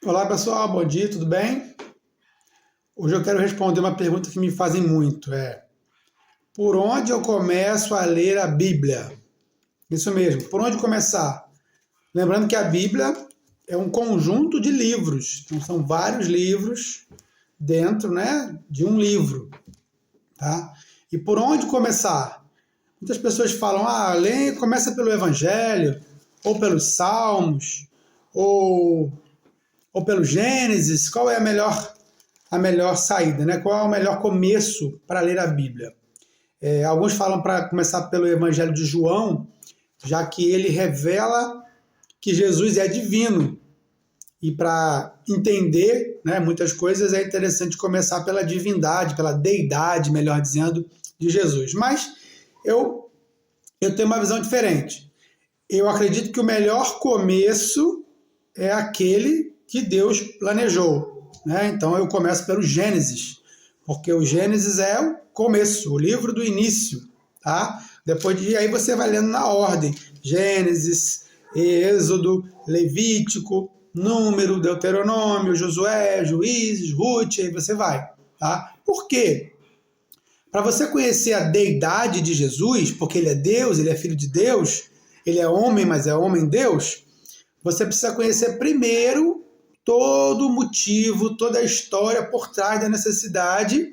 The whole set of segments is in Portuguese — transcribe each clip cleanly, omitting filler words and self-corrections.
Olá pessoal, bom dia, tudo bem? Hoje eu quero responder uma pergunta que me fazem muito, por onde eu começo a ler a Bíblia? Isso mesmo, por onde começar? Lembrando que a Bíblia é um conjunto de livros, então são vários livros dentro, de um livro, tá? E por onde começar? Muitas pessoas falam, começa pelo Evangelho, ou pelos Salmos, ou, ou pelo Gênesis, qual é a melhor saída, né? Qual é o melhor começo para ler a Bíblia? Alguns falam para começar pelo Evangelho de João, já que ele revela que Jesus é divino. E para entender, né, muitas coisas é interessante começar pela divindade, pela deidade, melhor dizendo, de Jesus. Mas eu tenho uma visão diferente. Eu acredito que o melhor começo é aquele que Deus planejou, né? Então eu começo pelo Gênesis, porque o Gênesis é o começo, o livro do início, tá? Aí você vai lendo na ordem: Gênesis, Êxodo, Levítico, Número, Deuteronômio, Josué, Juízes, Ruth, aí você vai, tá? Por quê? Para você conhecer a deidade de Jesus, porque ele é Deus, ele é filho de Deus, ele é homem, mas é homem-Deus, você precisa conhecer primeiro todo o motivo, toda a história por trás da necessidade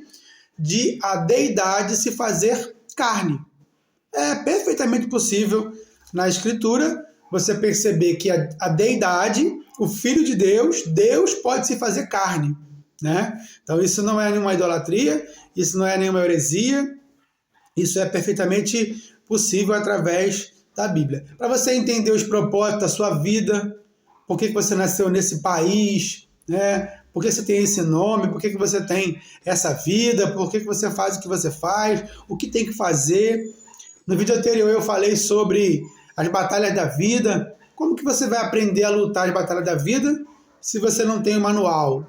de a deidade se fazer carne. É perfeitamente possível na Escritura você perceber que a deidade, o Filho de Deus, Deus pode se fazer carne, né? Então isso não é nenhuma idolatria, isso não é nenhuma heresia, isso é perfeitamente possível através da Bíblia. Para você entender os propósitos da sua vida, por que você nasceu nesse país, né? Por que você tem esse nome, por que você tem essa vida, por que você faz o que você faz, o que tem que fazer. No vídeo anterior eu falei sobre as batalhas da vida. Como que você vai aprender a lutar as batalhas da vida se você não tem o manual?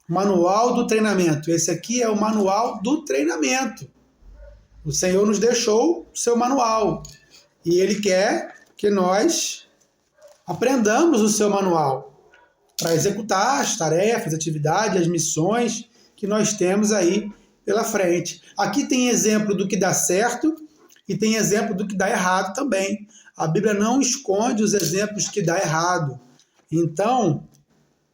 O manual do treinamento. Esse aqui é o manual do treinamento. O Senhor nos deixou o seu manual. E Ele quer que nós aprendamos o seu manual para executar as tarefas, atividades, as missões que nós temos aí pela frente. Aqui tem exemplo do que dá certo e tem exemplo do que dá errado também. A Bíblia não esconde os exemplos que dá errado. Então,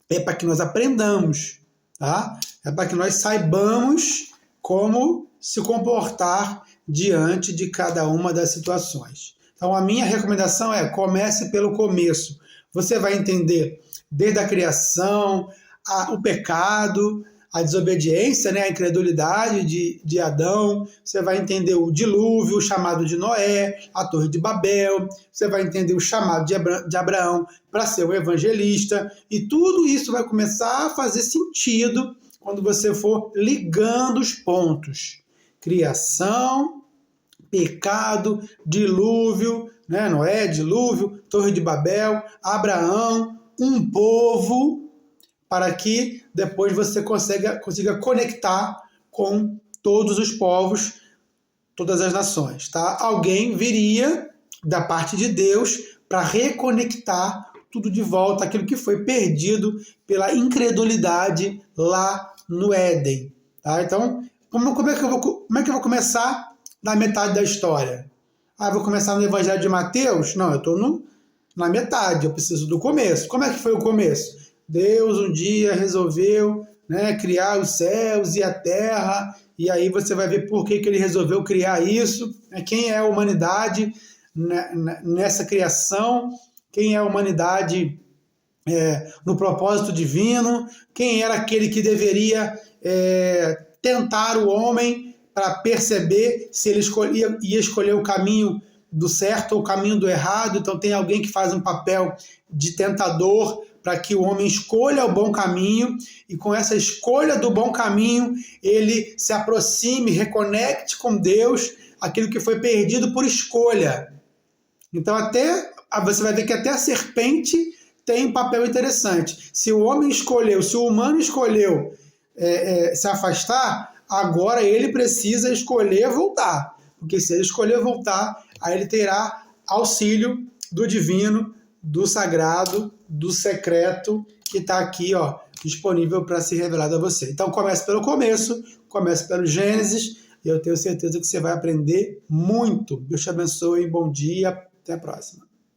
é para que nós aprendamos, tá? É para que nós saibamos como se comportar diante de cada uma das situações. Então, a minha recomendação é: comece pelo começo. Você vai entender desde a criação, o pecado, a desobediência, né, a incredulidade de Adão. Você vai entender o dilúvio, o chamado de Noé, a Torre de Babel. Você vai entender o chamado de Abraão para ser um evangelista. E tudo isso vai começar a fazer sentido quando você for ligando os pontos. Criação, pecado, dilúvio, né? Noé, dilúvio, Torre de Babel, Abraão, um povo, para que depois você consiga conectar com todos os povos, todas as nações, tá? Alguém viria da parte de Deus para reconectar tudo de volta, aquilo que foi perdido pela incredulidade lá no Éden, tá? Então, como é que eu vou começar na metade da história? Vou começar no Evangelho de Mateus? Não, eu estou na metade, eu preciso do começo. Como é que foi o começo? Deus um dia resolveu, né, criar os céus e a terra, e aí você vai ver por que ele resolveu criar isso, né? Quem é a humanidade nessa criação, quem é a humanidade no propósito divino, quem era aquele que deveria tentar o homem para perceber se ele ia escolher o caminho do certo ou o caminho do errado. Então tem alguém que faz um papel de tentador para que o homem escolha o bom caminho, e com essa escolha do bom caminho ele se aproxime, reconecte com Deus aquilo que foi perdido por escolha. Então você vai ver que até a serpente tem um papel interessante. Se o homem escolheu, se o humano escolheu se afastar, agora ele precisa escolher voltar. Porque se ele escolher voltar, aí ele terá auxílio do divino do sagrado, do secreto, que está aqui, ó, disponível para ser revelado a você. Então comece pelo começo, comece pelo Gênesis, e eu tenho certeza que você vai aprender muito. Deus te abençoe, bom dia, até a próxima.